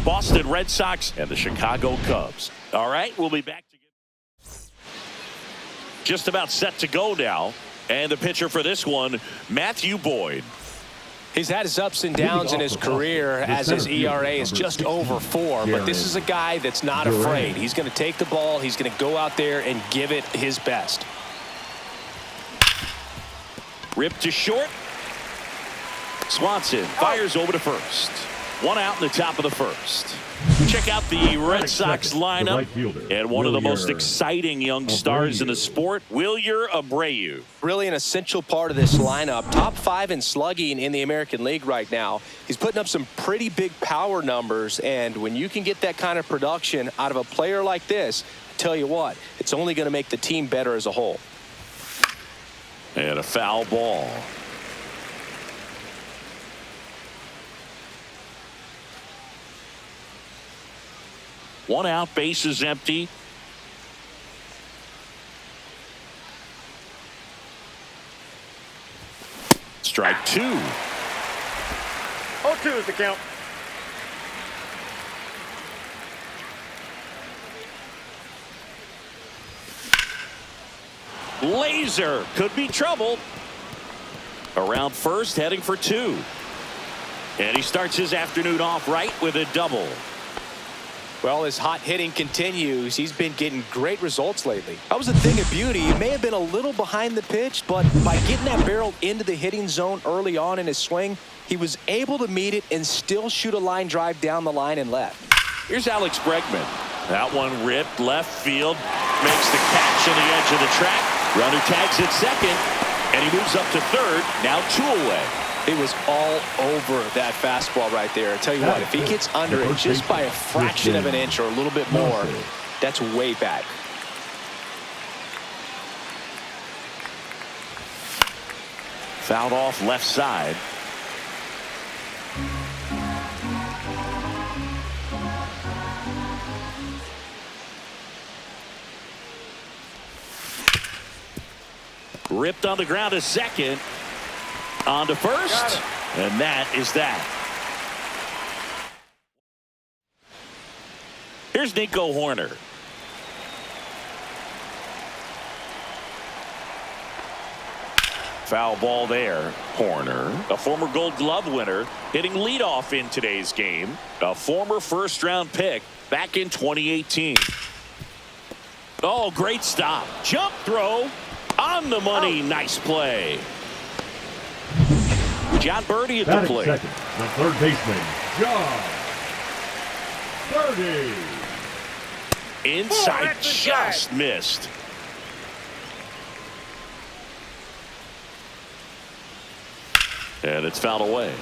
Boston Red Sox and the Chicago Cubs. All right, we'll be back to just about set to go now. And the pitcher for this one, Matthew Boyd. He's had his ups and downs in his career as his ERA is just over 4. But this is a guy that's not afraid. He's going to take the ball. He's going to go out there and give it his best. Ripped to short. Swanson fires over to first. 1 out in the top of the first. Check out the Red Sox lineup and one of the most exciting young stars in the sport, Wilyer Abreu. Really an essential part of this lineup. Top 5 in slugging in the American League right now. He's putting up some pretty big power numbers, and when you can get that kind of production out of a player like this, I tell you what, it's only going to make the team better as a whole. And a foul ball. One out, bases empty. Strike 2. 0-2 is the count. Laser could be trouble. Around first, heading for 2. And he starts his afternoon off right with a double. Well, his hot hitting continues. He's been getting great results lately. That was a thing of beauty. He may have been a little behind the pitch, but by getting that barrel into the hitting zone early on in his swing, he was able to meet it and still shoot a line drive down the line and left. Here's Alex Bregman. That one ripped left field. Makes the catch on the edge of the track. Runner tags at second, and he moves up to third. Now 2 away. It was all over that fastball right there. I tell you what, if he gets under it just by a fraction of an inch or a little bit more, that's way back. Fouled off left side. Ripped on the ground to second. On to first, and that is that. Here's Nico Horner. Foul ball there. Horner, a former Gold Glove winner, hitting leadoff in today's game. A former first-round pick back in 2018. Oh, great stop. Jump throw on the money. Nice play. John Birdie at the plate. Second, the third baseman, John Birdie. Inside, just missed. And it's fouled away.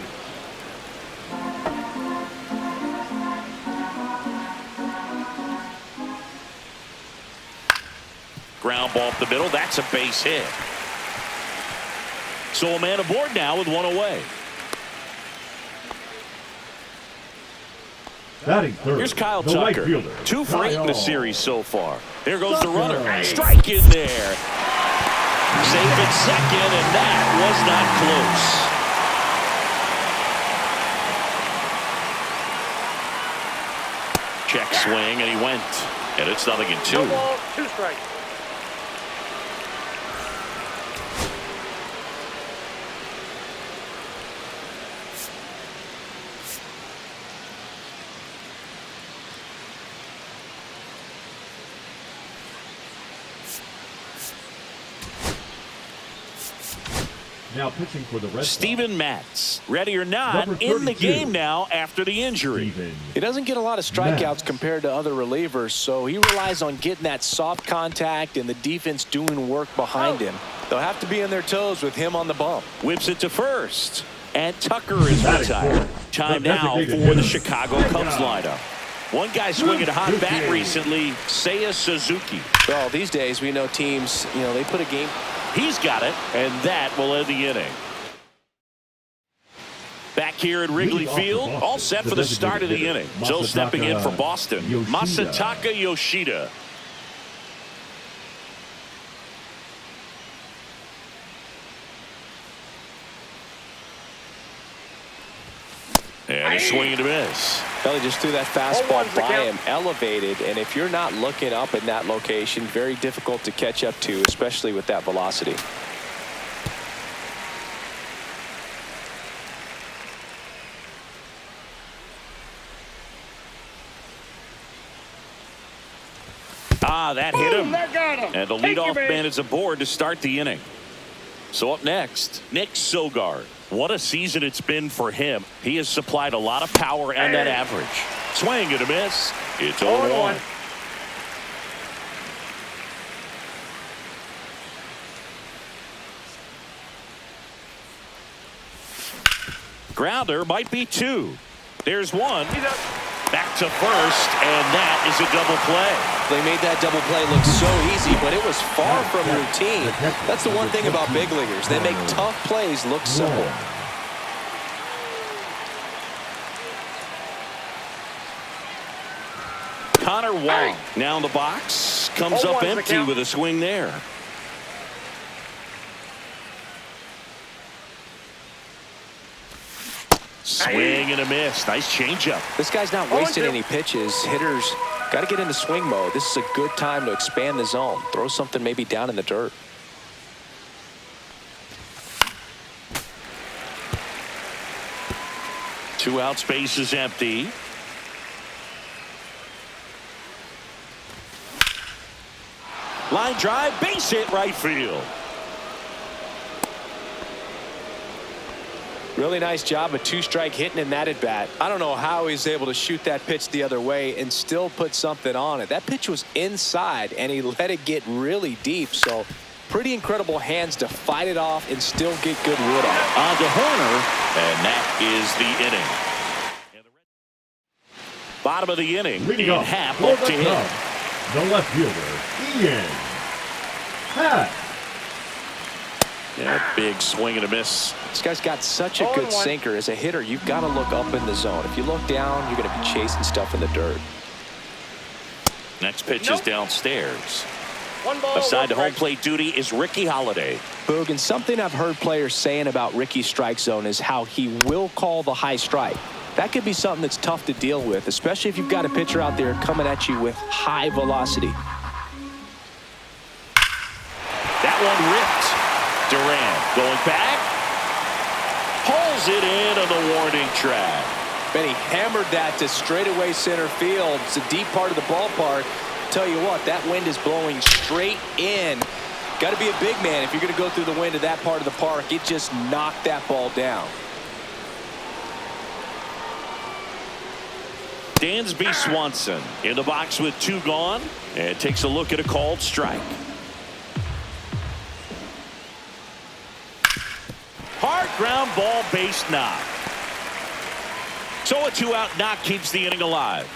Ground ball up the middle. That's a base hit. So a man aboard now with 1 away. Here's Kyle Tucker. 2 for 8 in the series so far. Here goes the runner. Strike in there. Safe at second, and that was not close. Check swing, and he went. And it's 0-2. No ball, 2 strikes. Now pitching for the Red Sox, Steven Matz, ready or not, in the game now after the injury. He doesn't get a lot of strikeouts compared to other relievers, so he relies on getting that soft contact and the defense doing work behind him. They'll have to be on their toes with him on the bump. Whips it to first, and Tucker is retired. Time now for the Chicago Cubs lineup. One guy swinging a hot bat recently, Seiya Suzuki. Well, these days we know teams, they put a game. He's got it, and that will end the inning. Back here at Wrigley Field, all set for the start of the inning. So stepping in for Boston, Masataka Yoshida. And A swing and a miss. Well, he just threw that fastball by him, elevated, and if you're not looking up in that location, very difficult to catch up to, especially with that velocity. That hit him. And the leadoff man is aboard to start the inning. So up next, Nick Sogard. What a season it's been for him. He has supplied a lot of power and that average. Swing and a miss. It's 0-1. Grounder might be 2. There's 1. Back to first, and that is a double play. They made that double play look so easy, but it was far from routine. That's the one thing about big leaguers. They make tough plays look simple. Connor Wong now in the box. Comes up empty with a swing there. Swing and a miss. Nice changeup. This guy's not wasting any pitches. Hitters got to get into swing mode. This is a good time to expand the zone. Throw something maybe down in the dirt. Two out, space is empty. Line drive, base hit, right field. Really nice job, a 2-strike hitting in that at bat. I don't know how he's able to shoot that pitch the other way and still put something on it. That pitch was inside and he let it get really deep. So pretty incredible hands to fight it off and still get good wood on it. On to Horner, and that is the inning. Bottom of the inning, Leading in off half for left the to hit. Cubs, the left fielder, Ian Happ. Yeah, big swing and a miss. This guy's got such a good sinker. As a hitter, you've got to look up in the zone. If you look down, you're going to be chasing stuff in the dirt. Next pitch is downstairs. Assigned to home plate duty is Ricky Holiday. Boog, and something I've heard players saying about Ricky's strike zone is how he will call the high strike. That could be something that's tough to deal with, especially if you've got a pitcher out there coming at you with high velocity. That one ripped. Durant going back. Pulls it in on the warning track. And he hammered that to straightaway center field. It's a deep part of the ballpark. Tell you what, that wind is blowing straight in. Got to be a big man if you're going to go through the wind of that part of the park. It just knocked that ball down. Dansby Swanson in the box with 2 gone and takes a look at a called strike. Hard ground ball, base knock. So a 2-out knock keeps the inning alive.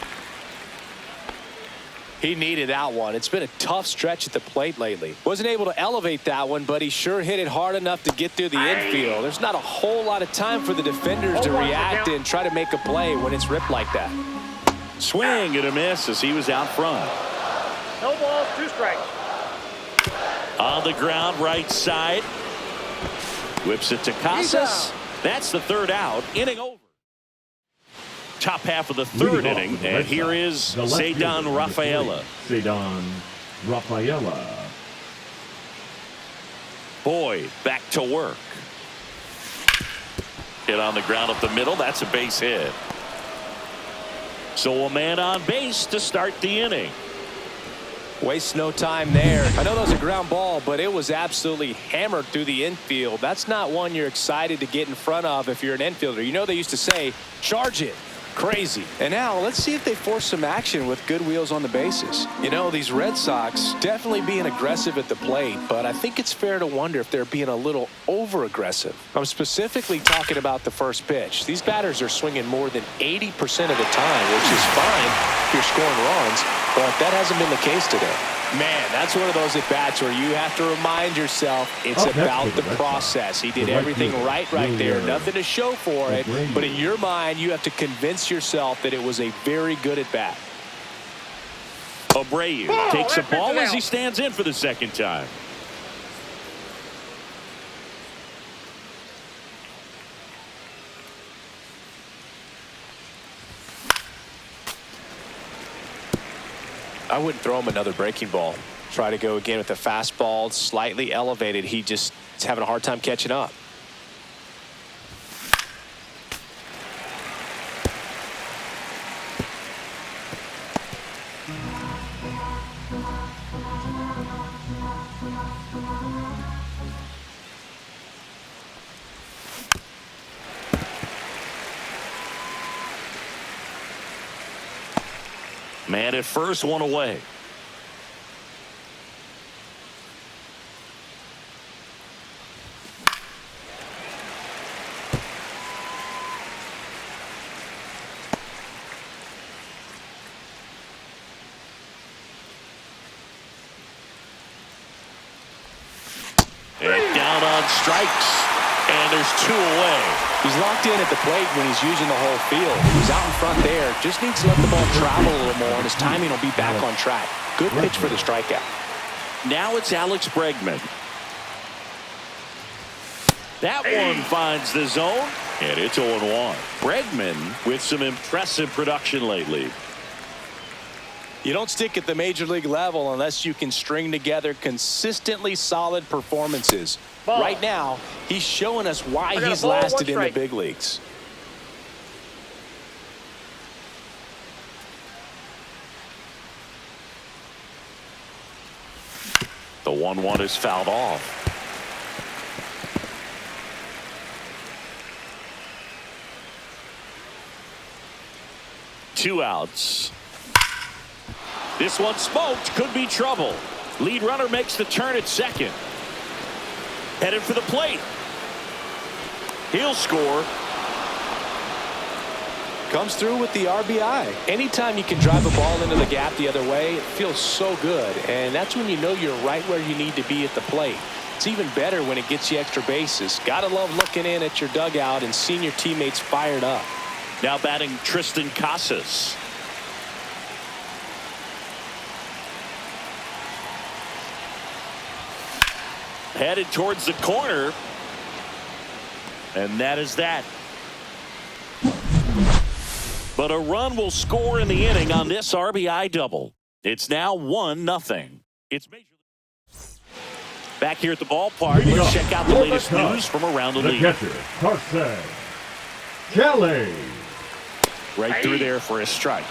He needed that one. It's been a tough stretch at the plate lately. Wasn't able to elevate that one, but he sure hit it hard enough to get through the infield. There's not a whole lot of time for the defenders to react and try to make a play when it's ripped like that. Swing and a miss as he was out front. No balls, 2 strikes. On the ground, right side. Whips it to Casas. That's the 3rd out. Inning over. Top half of the 3rd inning, and here is Ceddanne Rafaela. Ceddanne Rafaela. Boyd back to work. Hit on the ground up the middle. That's a base hit. So a man on base to start the inning. Waste no time there. I know that was a ground ball, but it was absolutely hammered through the infield. That's not one you're excited to get in front of if you're an infielder. You know they used to say, charge it. Crazy. And now let's see if they force some action with good wheels on the bases. You know, these Red Sox definitely being aggressive at the plate, but I think it's fair to wonder if they're being a little over-aggressive. I'm specifically talking about the first pitch. These batters are swinging more than 80% of the time, which is fine if you're scoring runs, but that hasn't been the case today. Man, that's one of those at-bats where you have to remind yourself it's about the process. He did everything right there. Nothing to show for it. But in your mind, you have to convince yourself that it was a very good at-bat. Abreu takes a ball as he stands in for the 2nd time. I wouldn't throw him another breaking ball. Try to go again with the fastball, slightly elevated. He just is having a hard time catching up. Man at first, one away. And down on strikes. And there's 2 away. He's locked in at the plate when he's using the whole field. He's out in front there. Just needs to let the ball travel a little more, and his timing will be back on track. Good pitch for the strikeout. Now it's Alex Bregman. That one finds the zone, and it's 0-1. Bregman with some impressive production lately. You don't stick at the major league level unless you can string together consistently solid performances. Ball. Right now, he's showing us why I got a he's ball, lasted in 1 the strike. big leagues. The 1-1 is fouled off. Two outs. This one smoked. Could be trouble. Lead runner makes the turn at second. Headed for the plate. He'll score. Comes through with the RBI. Anytime you can drive a ball into the gap the other way, it feels so good. And that's when you know you're right where you need to be at the plate. It's even better when it gets you extra bases. Gotta love looking in at your dugout and seeing your teammates fired up. Now batting Tristan Casas. Headed towards the corner. And that is that. But a run will score in the inning on this RBI double. It's now 1-0. It's major. Back here at the ballpark. Let's check out the latest news from around the league. Catcher, Carson Kelly. Right through there for a strike.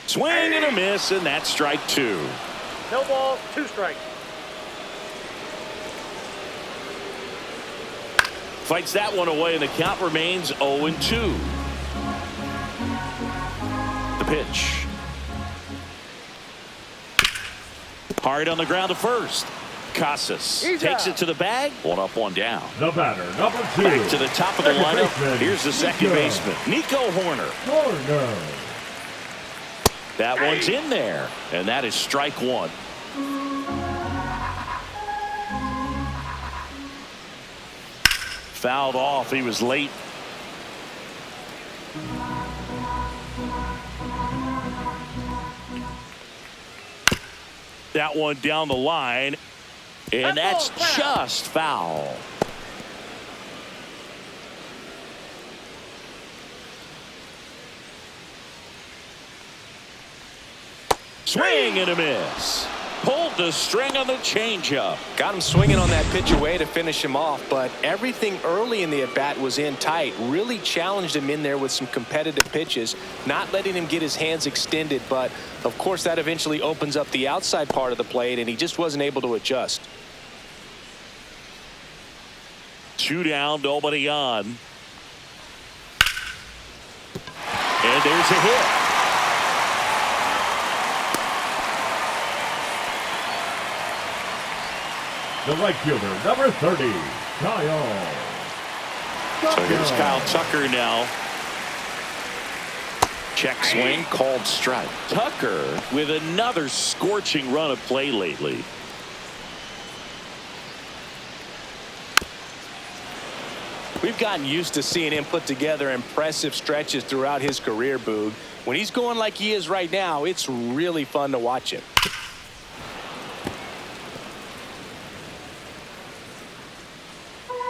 Swing and a miss, and that's strike 2. No balls, 2 strikes. Fights that one away, and the count remains 0-2. The pitch. Hard on the ground to first. Casas takes it to the bag. 1 up, 1 down. The batter, number 2. Back to the top of the Second lineup. baseman, Here's the second Nico. baseman, Nico Horner. Corner. That one's in there, and that is strike 1. Fouled off. He was late. That one down the line, and that's just foul. Swing and a miss. Pulled the string on the changeup. Got him swinging on that pitch away to finish him off, but everything early in the at-bat was in tight. Really challenged him in there with some competitive pitches, not letting him get his hands extended, but of course that eventually opens up the outside part of the plate, and he just wasn't able to adjust. 2 down, nobody on. And there's a hit. The right fielder, number 30, Kyle. So here's Kyle Tucker now. Check swing, called strike. Tucker with another scorching run of play lately. We've gotten used to seeing him put together impressive stretches throughout his career, Boog. When he's going like he is right now, it's really fun to watch him.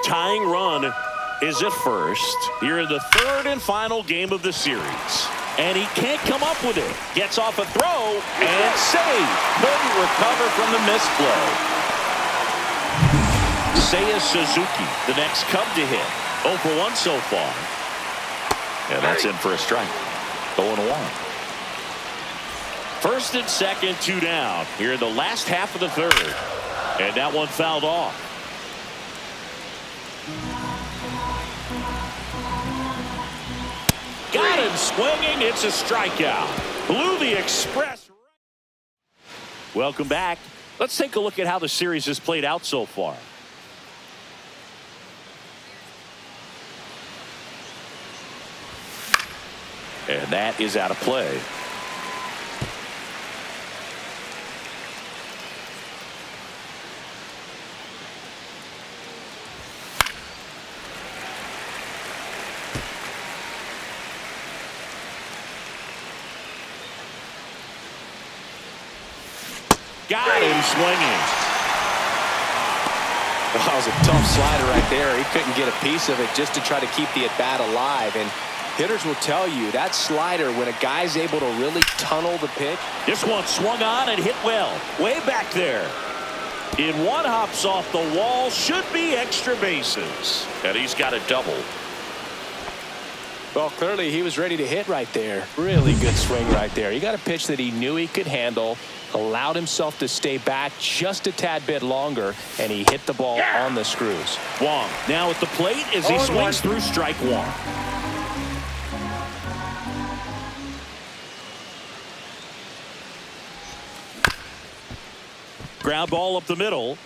Tying run is at first here in the third and final game of the series. And he can't come up with it. Gets off a throw and saved. Couldn't recover from the misplay. Seiya Suzuki, the next Cub to hit. 0 for 1 so far. And that's in for a strike. 0-1. First and second, 2 down here in the last half of the third. And that one fouled off. Got him swinging. It's a strikeout. Blew the express. Welcome back. Let's take a look at how the series has played out so far. And that is out of play. Got him swinging. Well, that was a tough slider right there. He couldn't get a piece of it just to try to keep the at-bat alive. And hitters will tell you that slider, when a guy's able to really tunnel the pitch. This one swung on and hit well. Way back there. In one, hops off the wall. Should be extra bases. And he's got a double. Well, clearly he was ready to hit right there. Really good swing right there. He got a pitch that he knew he could handle, allowed himself to stay back just a tad bit longer, and he hit the ball on the screws. Wong now at the plate as he swings through strike one. Ground ball up the middle.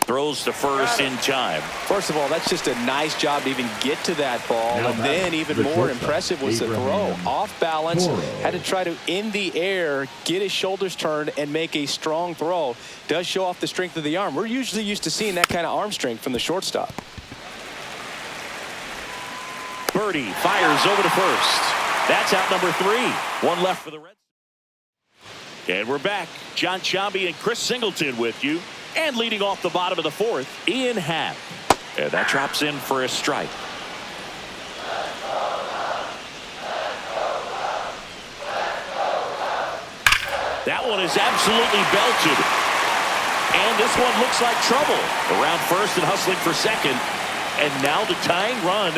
Throws to first in time. First of all, that's just a nice job to even get to that ball. And then even more impressive was the throw. Off balance, had to try to, in the air, get his shoulders turned and make a strong throw. Does show off the strength of the arm. We're usually used to seeing that kind of arm strength from the shortstop. Birdie fires over to first. That's out number 3. One left for the Reds. And we're back. John Chambi and Chris Singleton with you. And leading off the bottom of the fourth, Ian Happ. And that drops in for a strike. That one is absolutely belted. And this one looks like trouble. Around first and hustling for second. And now the tying run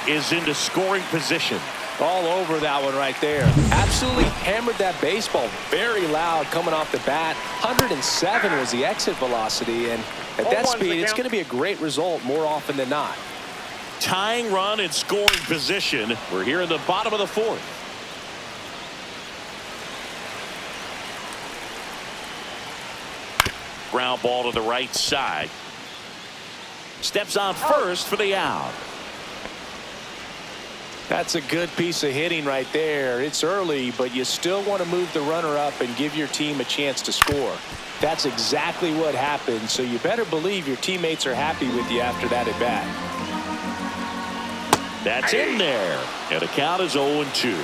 is into scoring position. All over that one right there. Absolutely hammered that baseball. Very loud coming off the bat. 107 was the exit velocity. And at that speed, it's going to be a great result more often than not. Tying run in scoring position. We're here in the bottom of the fourth. Ground ball to the right side. Steps on first for the out. That's a good piece of hitting right there. It's early, but you still want to move the runner up and give your team a chance to score. That's exactly what happened, so you better believe your teammates are happy with you after that at bat. That's in there, and the count is 0-2.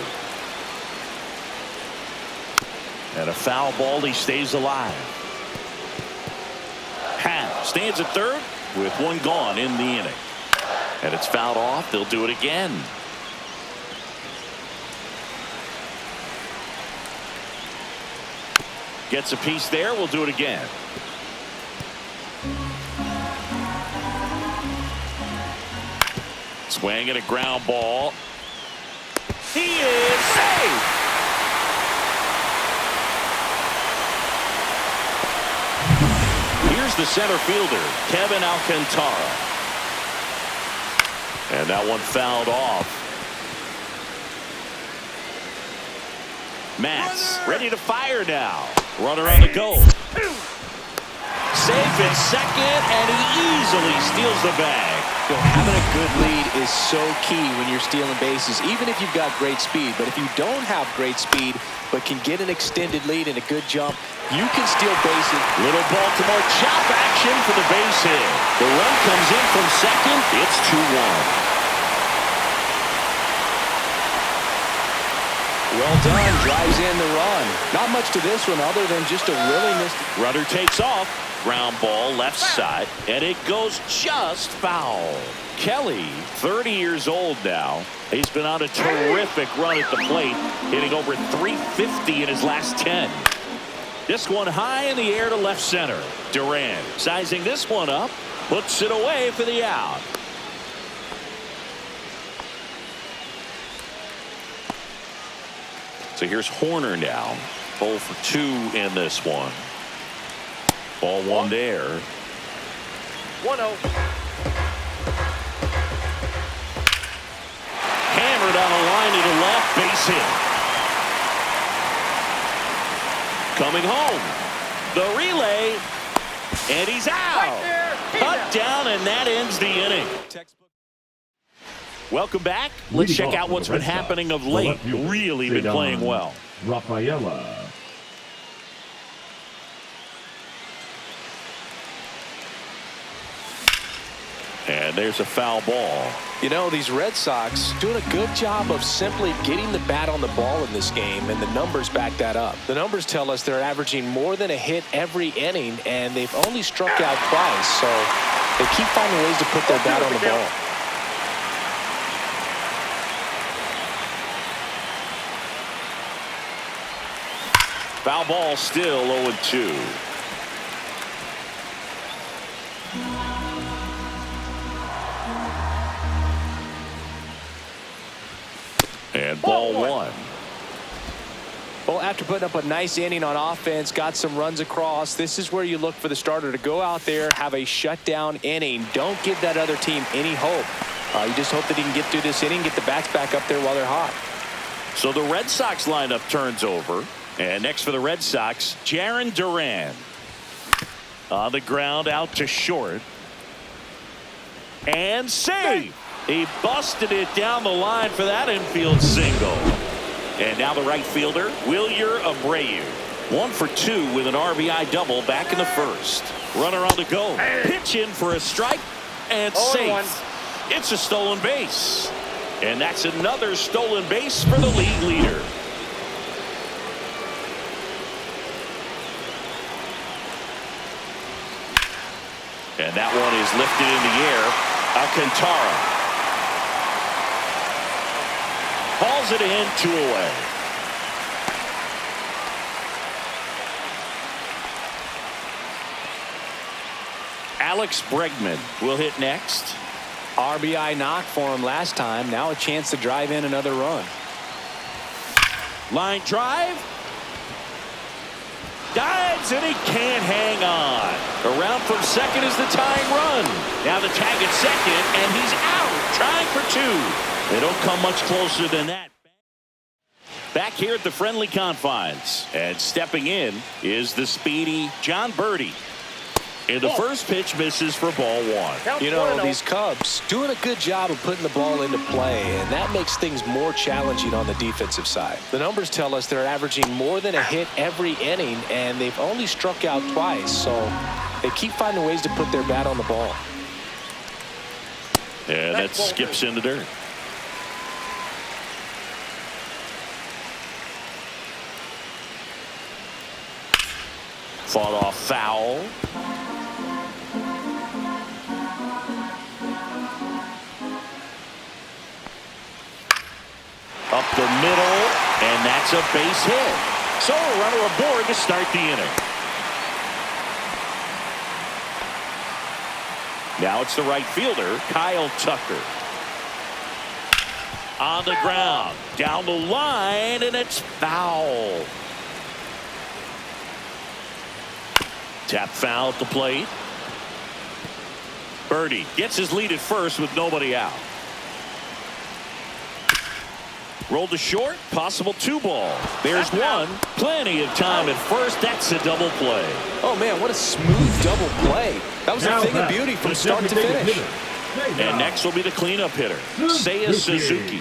And a foul ball. He stays alive. Happ stands at third with one gone in the inning. And it's fouled off. They'll do it again. Gets a piece there. We'll do it again. Swing and a ground ball. He is safe. Here's the center fielder, Kevin Alcantara. And that one fouled off. Matz ready to fire now. Runner on the go. Safe in second, and he easily steals the bag. So having a good lead is so key when you're stealing bases, even if you've got great speed. But if you don't have great speed but can get an extended lead and a good jump, you can steal bases. Little Baltimore chop action for the base hit. The run comes in from second. It's 2-1. Well done. Drives in the run. Not much to this one other than just a willingness. Runner takes off. ground ball left side, and it goes just foul. Kelly, 30 years old now. He's been on a terrific run at the plate, hitting over 350 in his last 10. This one high in the air to left center. Duran sizing this one up, puts it away for the out. So here's Horner now. 0 for 2 in this one. Ball one there. 1-0. Hammered on the line to the left, base hit. Coming home. The relay. And he's out. Cut down, and that ends the inning. Welcome back. Let's check out what's been happening of late. Really been playing well. Rafaela. And there's a foul ball. You know, these Red Sox doing a good job of simply getting the bat on the ball in this game, and the numbers back that up. The numbers tell us they're averaging more than a hit every inning, and they've only struck out twice, so they keep finding ways to put their bat on the ball. Foul ball, still 0-2. And ball one. Well, after putting up a nice inning on offense, got some runs across, this is where you look for the starter to go out there, have a shutdown inning. Don't give that other team any hope. You just hope that he can get through this inning, get the bats back up there while they're hot. So the Red Sox lineup turns over. And next for the Red Sox, Jarren Duran. On the ground, out to short. And save. He busted it down the line for that infield single. And now the right fielder, Wilyer Abreu. 1 for 2 with an RBI double back in the first. Runner on the go. Pitch in for a strike and safe. It's a stolen base. And that's another stolen base for the league leader. And that one is lifted in the air. Alcantara hauls it in, 2 away. Alex Bregman will hit next. RBI knock for him last time. Now a chance to drive in another run. Line drive. Dives, and he can't hang on. Around from second is the tying run. Now the tag at second, and he's out, trying for 2. They don't come much closer than that. Back here at the friendly confines, and stepping in is the speedy John Birdie. And the first pitch misses for ball 1. You know, these Cubs doing a good job of putting the ball into play, and that makes things more challenging on the defensive side. The numbers tell us they're averaging more than a hit every inning, and they've only struck out twice, so they keep finding ways to put their bat on the ball. And that skips in the dirt. Fought off foul. Up the middle, and that's a base hit. So a runner aboard to start the inning. Now it's the right fielder, Kyle Tucker. On the ground, down the line, and it's foul. Tap foul at the plate. Birdie gets his lead at first with nobody out. Rolled to short, possible 2 ball. There's one. Plenty of time at first. That's a double play. Oh, man, what a smooth double play. That was a thing of beauty from start to finish. And next will be the cleanup hitter, Seiya Suzuki.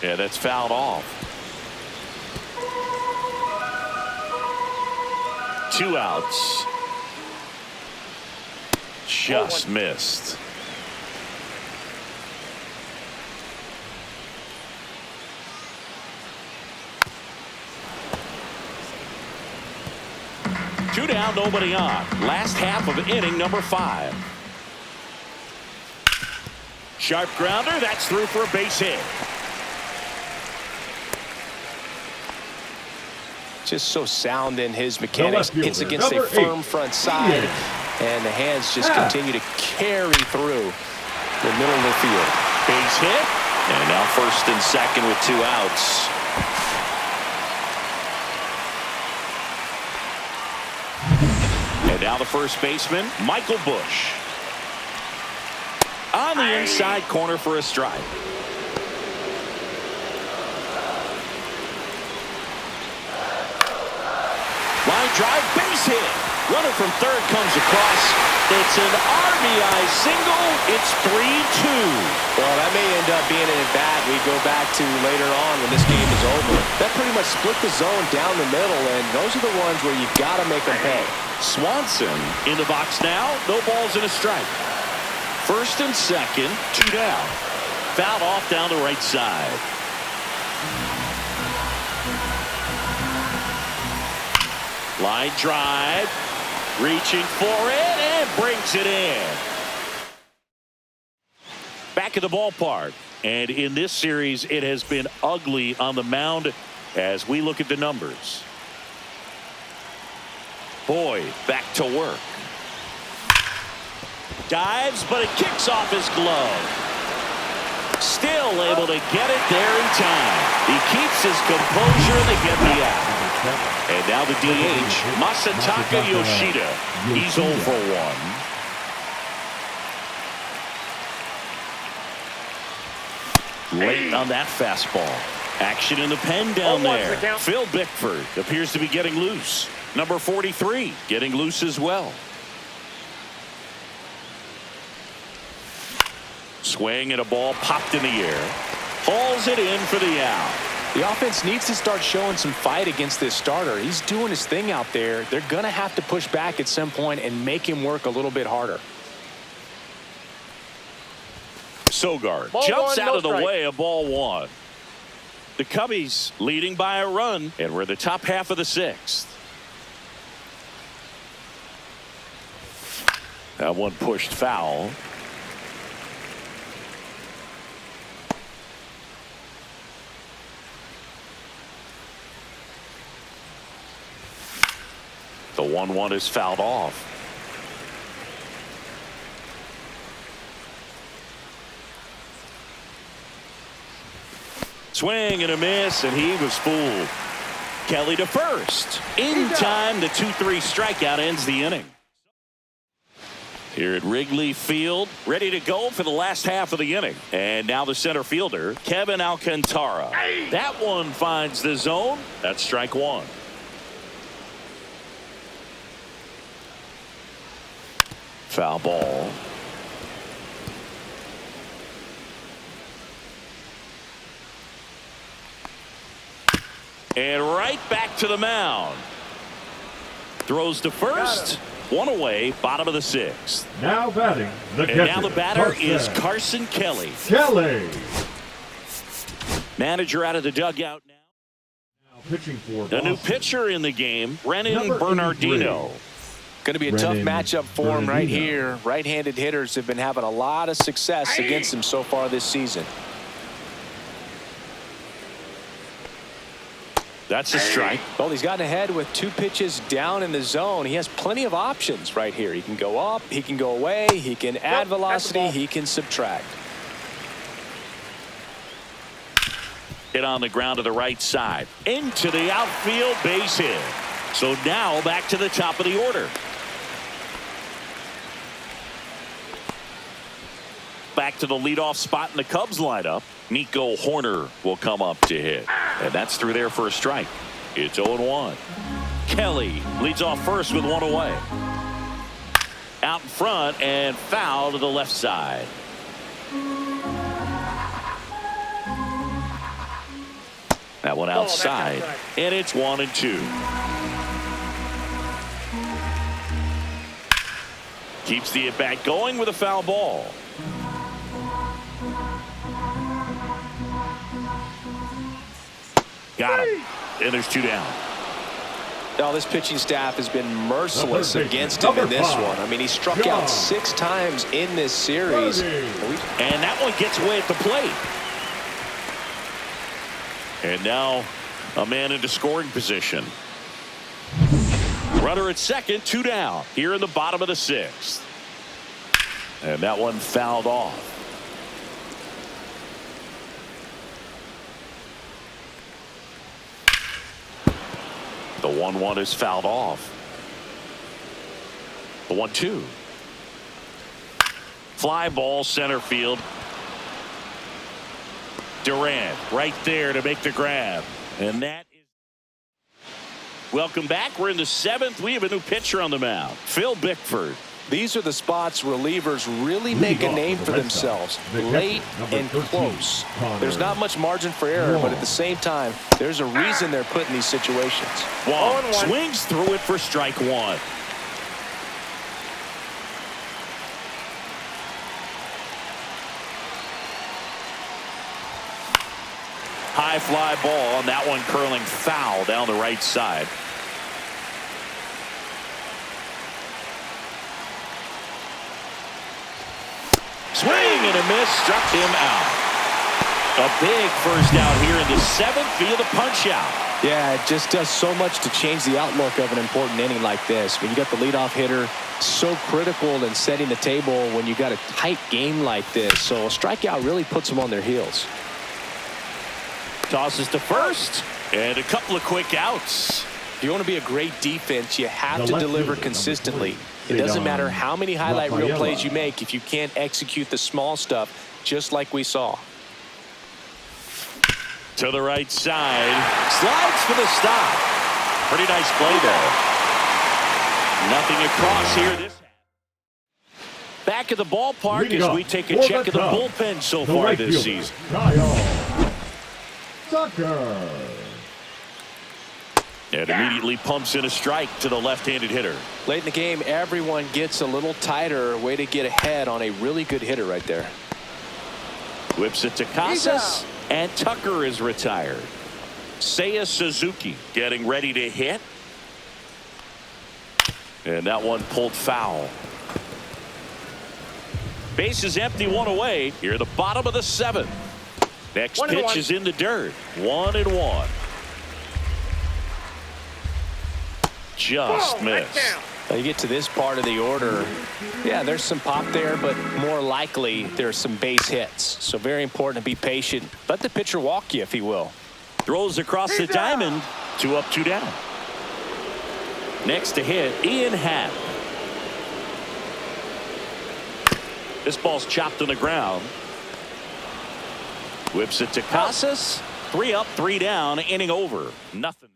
Yeah, that's fouled off. 2 outs. Just missed. Two down, nobody on. Last half of inning number 5. Sharp grounder. That's through for a base hit. Just so sound in his mechanics. Hits against a number firm 8, front side. And the hands just continue to carry through the middle of the field. Base hit. And now first and second with 2 outs. And now the first baseman, Michael Bush. On the inside corner for a strike. Line drive, base hit. Runner from third comes across. It's an RBI single. It's 3-2. Well, that may end up being an at-bat we go back to later on when this game is over. That pretty much split the zone down the middle, and those are the ones where you got to make them pay. Swanson in the box now. No balls and a strike. First and second, 2 down. Fouled off down the right side. Line drive. Reaching for it and brings it in. Back at the ballpark. And in this series, it has been ugly on the mound as we look at the numbers. Boyd back to work. Dives, but it kicks off his glove. Still able to get it there in time. He keeps his composure and they get the out. And now the DH, Masataka Yoshida. He's 0 for 1. Late on that fastball. Action in the pen down there. Phil Bickford appears to be getting loose. Number 43 getting loose as well. Swing and a ball popped in the air. Hauls it in for the out. The offense needs to start showing some fight against this starter. He's doing his thing out there. They're going to have to push back at some point and make him work a little bit harder. Sogard jumps out of the way of ball 1. The Cubbies leading by a run, and we're the top half of the 6th. That one pushed foul. The 1-1 is fouled off. Swing and a miss, and he was fooled. Kelly to first. In time, the 2-3 strikeout ends the inning. Here at Wrigley Field, ready to go for the last half of the inning. And now the center fielder, Kevin Alcantara. That one finds the zone. That's strike 1. Foul ball. And right back to the mound. Throws to first. One away, bottom of the 6th. Now batting the catcher. And now the batter is Carson Kelly. Kelly. Manager out of the dugout now. Now pitching for The new pitcher in the game, Brennan Bernardino. Going to be a tough matchup for him right here. Right-handed hitters have been having a lot of success against him so far this season. That's a strike. Well, he's gotten ahead with 2 pitches down in the zone. He has plenty of options right here. He can go up, he can go away, he can add velocity, he can subtract. Hit on the ground to the right side. Into the outfield, base hit. So now back to the top of the order. Back to the leadoff spot in the Cubs lineup. Nico Horner will come up to hit. And that's through there for a strike. It's 0-1. Kelly leads off first with 1 away. Out in front and foul to the left side. That one outside. And it's 1-2. Keeps the at-bat going with a foul ball. Got him. And there's 2 down. Oh, this pitching staff has been merciless against him in this one. I mean, he struck out 6 times in this series. And that one gets away at the plate. And now a man into scoring position. Runner at second, 2 down here in the bottom of the 6th. And that one fouled off. The 1-1 is fouled off. The 1-2. Fly ball center field. Durant right there to make the grab. And that is. Welcome back. We're in the 7th. We have a new pitcher on the mound. Phil Bickford. These are the spots relievers really make a name for themselves. Late and close. There's not much margin for error, but at the same time, there's a reason they're put in these situations. Wong swings through it for strike 1. High fly ball, and that one curling foul down the right side. Swing and a miss, struck him out. A big first out here in the 7th via the punch out. Yeah, it just does so much to change the outlook of an important inning like this. When you got the leadoff hitter, so critical in setting the table when you got a tight game like this. So a strikeout really puts them on their heels. Tosses to first, and a couple of quick outs. If you want to be a great defense, you have to deliver consistently. It doesn't matter how many highlight reel plays you make if you can't execute the small stuff, just like we saw. To the right side, slides for the stop. Pretty nice play there. Nothing across here. This back at the ballpark as we take a check of the bullpen so far this season. And immediately pumps in a strike to the left-handed hitter. Late in the game, everyone gets a little tighter. Way to get ahead on a really good hitter right there. Whips it to Casas, and Tucker is retired. Seiya Suzuki getting ready to hit. And that one pulled foul. Base is empty, 1 away. Here, the bottom of the 7th. Next pitch is in the dirt. 1-1. Just missed. Now you get to this part of the order. Yeah, there's some pop there, but more likely there's some base hits. So very important to be patient. Let the pitcher walk you, if he will. Throws across the diamond. 2 up, 2 down. Next to hit, Ian Happ. This ball's chopped on the ground. Whips it to Casas. 3 up, 3 down. Inning over. Nothing.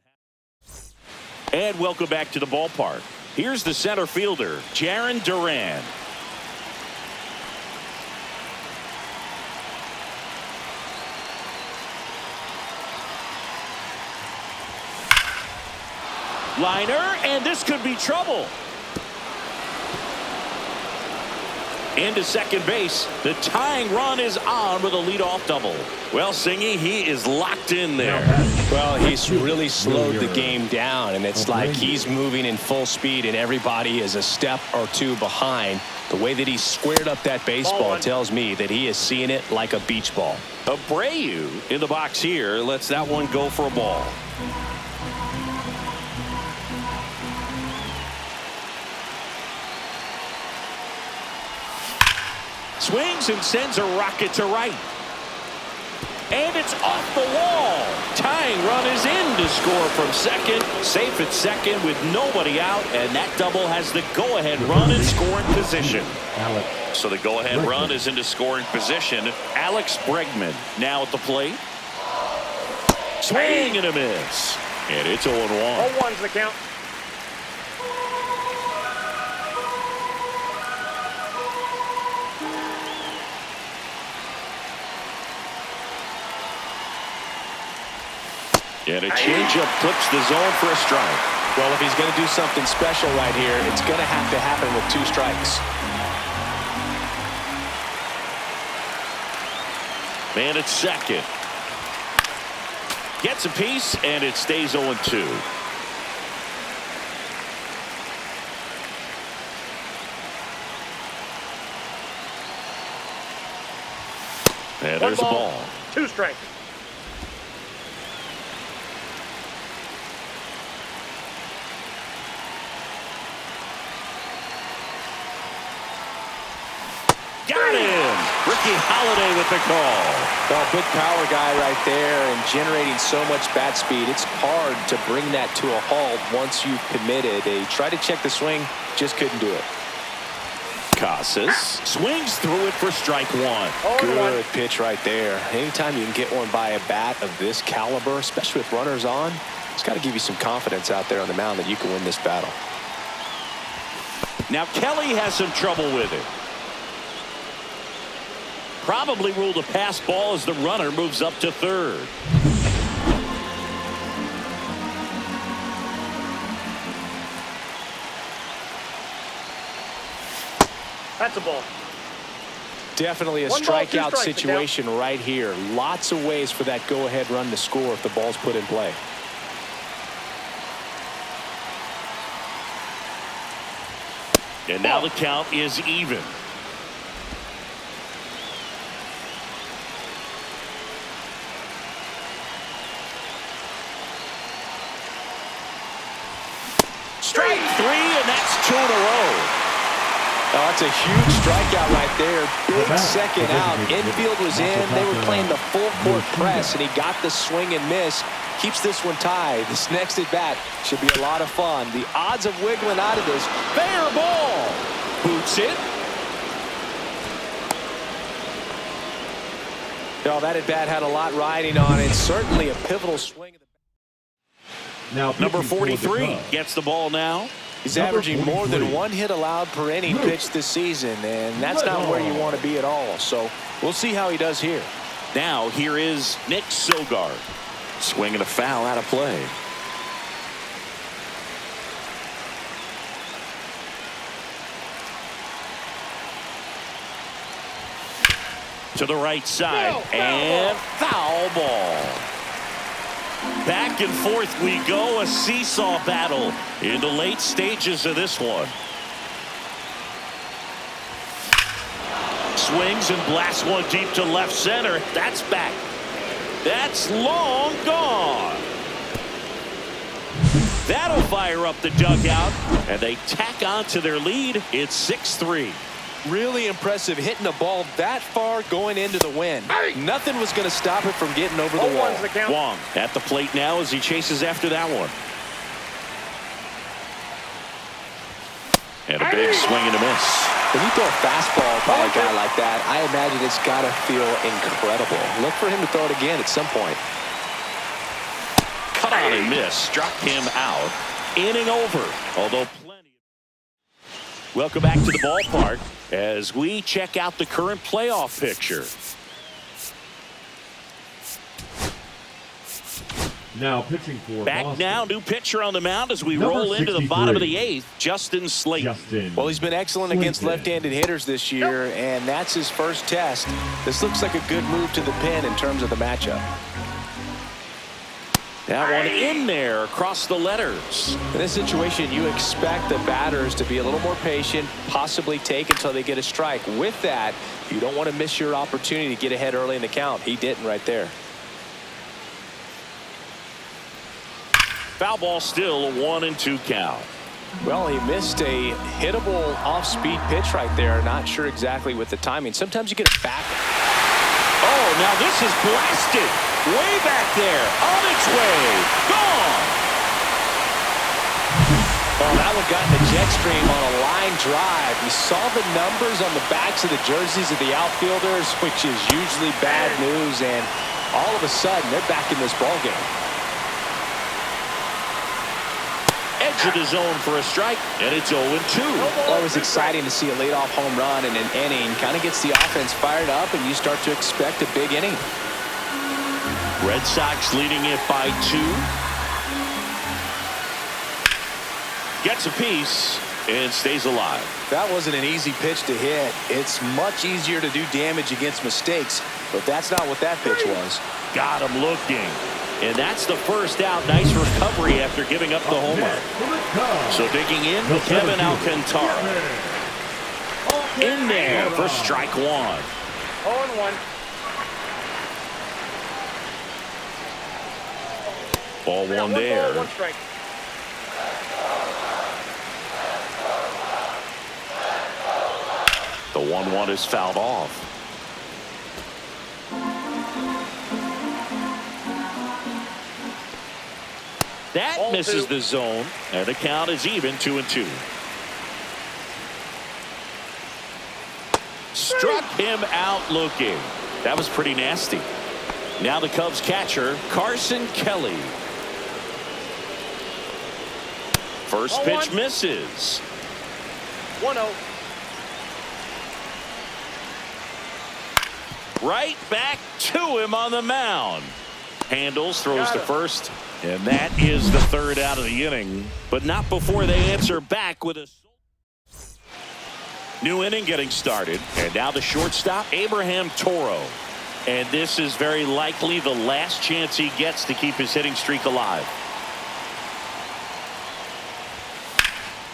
And welcome back to the ballpark. Here's the center fielder, Jarren Duran. Liner, and this could be trouble. Into second base. The tying run is on with a leadoff double. Well, Singy, he is locked in there. Well, he's really slowed the game down, and it's like he's moving in full speed, and everybody is a step or 2 behind. The way that he squared up that baseball tells me that he is seeing it like a beach ball. Abreu in the box here lets that one go for a ball. Swings and sends a rocket to right. And it's off the wall. Tying run is in to score from second. Safe at second with nobody out. And that double has the go-ahead run in scoring position. So the go-ahead run is into scoring position. Alex Bregman now at the plate. Swing and a miss. And it's 0-1. 0-1's the count. And a changeup clips the zone for a strike. Well, if he's going to do something special right here, it's going to have to happen with 2 strikes. Man at second. Gets a piece, and it stays 0-2. And One there's the ball, ball. 2 strikes. Got him. Ricky Holiday with the call. Well, big power guy right there and generating so much bat speed. It's hard to bring that to a halt once you've committed. They tried to check the swing, just couldn't do it. Casas swings through it for strike 1. Good pitch right there. Anytime you can get one by a bat of this caliber, especially with runners on, it's got to give you some confidence out there on the mound that you can win this battle. Now Kelly has some trouble with it. Probably ruled a pass ball as the runner moves up to third. That's a ball. Definitely a One ball, 2 strikeout strikes, situation right here. Lots of ways for that go-ahead run to score if the ball's put in play. And now the count is even. Strike 3, and that's 2 in a row. Oh, that's a huge strikeout right there. Big back, second the out. designated Infield was in. They were playing the full court press, and he got the swing and miss. Keeps this one tied. This next at bat should be a lot of fun. The odds of wiggling out of this. Fair ball. Boots it. Oh, that at bat had a lot riding on it. Certainly a pivotal swing. Now Number pitching for the 43 Cubs, gets the ball now. He's Number averaging more than 43. 1 hit allowed per inning pitched this season, and that's not where you want to be at all. So we'll see how he does here. Now here is Nick Sogard. Swinging a foul out of play. To the right side, and foul ball. Back and forth we go, a seesaw battle in the late stages of this one. Swings and blasts one deep to left center. That's back. That's long gone. That'll fire up the dugout, and they tack on to their lead. It's 6-3. Really impressive hitting the ball that far going into the wind. Nothing was going to stop it from getting over the wall. 0-1's the count. Wong at the plate now as he chases after that one. And a big swing and a miss. When you throw a fastball by a guy like that, I imagine it's got to feel incredible. Look for him to throw it again at some point. Cut on and miss. Struck him out. Inning over. Although plenty. Welcome back to the ballpark as we check out the current playoff picture. now pitching for Back Boston, now, new pitcher on the mound as we Number roll into the bottom of 63. the 8th, Justin Slayton. Justin. Well, he's been excellent against Swington. left-handed hitters this year, and that's his first test. This looks like a good move to the pin in terms of the matchup. That one in there across the letters. In this situation, you expect the batters to be a little more patient, possibly take until they get a strike. With that, you don't want to miss your opportunity to get ahead early in the count. He didn't right there. Foul ball still, a 1-2 count. Well, he missed a hittable off-speed pitch right there. Not sure exactly with the timing. Sometimes you get it back. Oh, now this is blasted. Way back there. On its way. Gone. Oh, that one got in the jet stream on a line drive. We saw the numbers on the backs of the jerseys of the outfielders, which is usually bad news, and all of a sudden, they're back in this ballgame. Edge of the zone for a strike, and it's 0-2. Well, it was exciting to see a leadoff home run in an inning. Kind of gets the offense fired up, and you start to expect a big inning. Red Sox leading it by 2. Gets a piece and stays alive. That wasn't an easy pitch to hit. It's much easier to do damage against mistakes, but that's not what that pitch was. Got him looking. And that's the first out. Nice recovery after giving up the homer. So digging in, Kevin Alcantara. In there for strike 1. 0-1. Ball I got one one there. ball, one strike. The 1-1 is fouled off. That Ball misses two. the zone, and the count is even 2-2. Struck him out looking. That was pretty nasty. Now the Cubs catcher, Carson Kelly. First Ball pitch one. misses. 1-0. Right back to him on the mound. Handles, throws Got to it. first, and that is the third out of the inning. But not before they answer back with a new inning getting started. And now the shortstop, Abraham Toro. And this is very likely the last chance he gets to keep his hitting streak alive.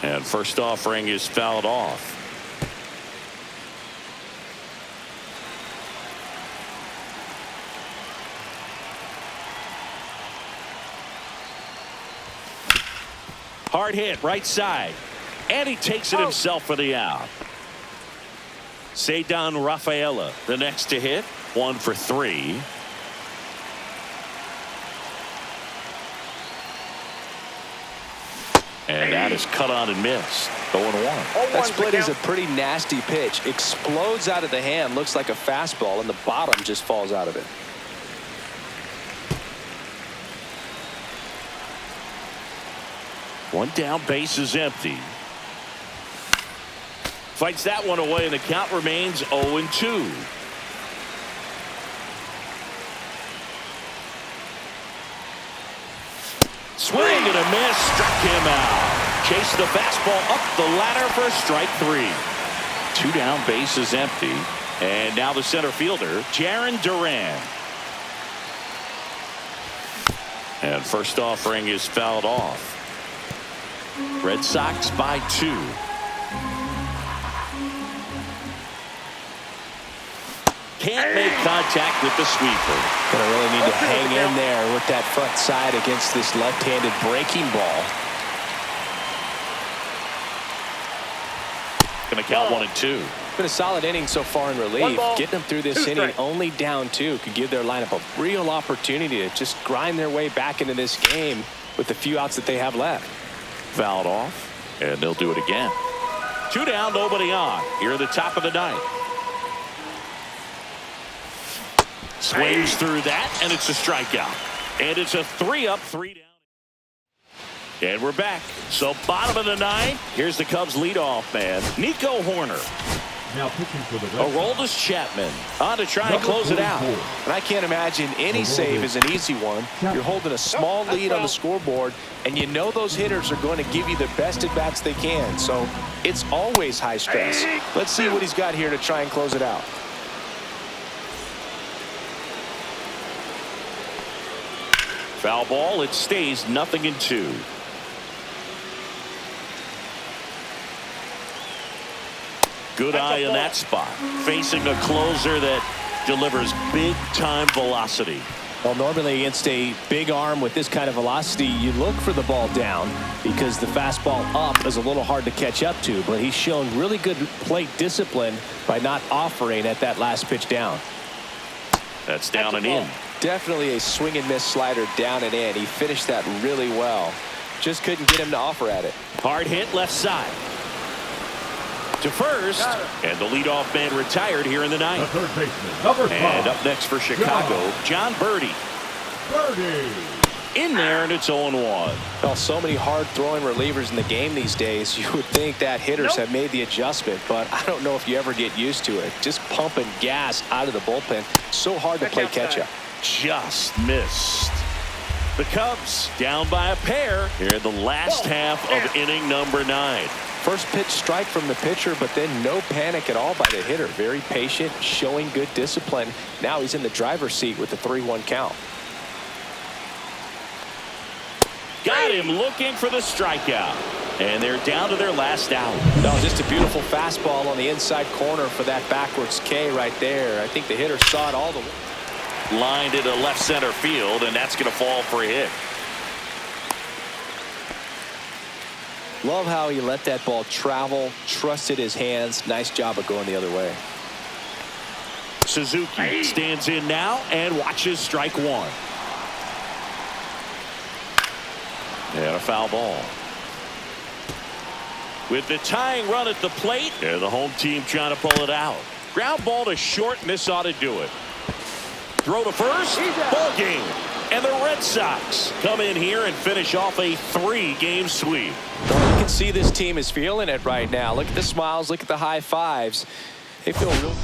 And first offering is fouled off. Hard hit right side, and he takes it himself for the out. Ceddanne Rafaela the next to hit, 1 for 3. And that is cut on and missed. 0-1. That split is a pretty nasty pitch. Explodes out of the hand, looks like a fastball, and the bottom just falls out of it. One down, base is empty. Fights that one away, and the count remains 0-2. Swing and a miss, struck him out. Chased the fastball up the ladder for strike 3. 2 down, base is empty. And now the center fielder, Jarren Duran. And first offering is fouled off. Red Sox by 2. Can't make contact with the sweeper. Gonna really need to hang in there with that front side against this left-handed breaking ball. Gonna count 1-2. Been a solid inning so far in relief. Getting them through this inning only down 2 could give their lineup a real opportunity to just grind their way back into this game with the few outs that they have left. Fouled off, and they'll do it again. 2 down, nobody on. Here at the top of the 9th. Swings through that, and it's a strikeout. And it's a 3-up, 3 down. And we're back. So bottom of the 9th. Here's the Cubs leadoff man, Nico Horner. Now pitching for the Red Aroldis Chapman on to try and close it out. And I can't imagine any save is an easy one. You're holding a small lead on the scoreboard, and you know those hitters are going to give you the best at-bats they can. So it's always high stress. Let's see what he's got here to try and close it out. Foul ball. It stays 0-2. Good eye in that spot. Facing a closer that delivers big-time velocity. Well, normally against a big arm with this kind of velocity, you look for the ball down because the fastball up is a little hard to catch up to. But he's shown really good plate discipline by not offering at that last pitch down. That's down and in. Definitely a swing and miss slider down and in. He finished that really well. Just couldn't get him to offer at it. Hard hit left side. To first, and the leadoff man retired here in the 9th. The third baseman, number 5. And up next for Chicago, John Birdie. Birdie. In there, and it's 0-1. Well, so many hard-throwing relievers in the game these days, you would think that hitters have made the adjustment, but I don't know if you ever get used to it. Just pumping gas out of the bullpen. So hard to play catch-up. Just missed. The Cubs down by a pair here in the last half of inning number 9. First pitch strike from the pitcher, but then no panic at all by the hitter. Very patient, showing good discipline. Now he's in the driver's seat with the 3-1 count. Got him looking for the strikeout. And they're down to their last out. No, just a beautiful fastball on the inside corner for that backwards K right there. I think the hitter saw it all the way. Lined into left center field, and that's going to fall for a hit. Love how he let that ball travel, trusted his hands. Nice job of going the other way. Suzuki stands in now and watches strike one. And a foul ball. With the tying run at the plate, and the home team trying to pull it out. Ground ball to short, and this ought to do it. Throw to first, ball game. And the Red Sox come in here and finish off a 3-game sweep. Well, you can see this team is feeling it right now. Look at the smiles, look at the high fives. They feel real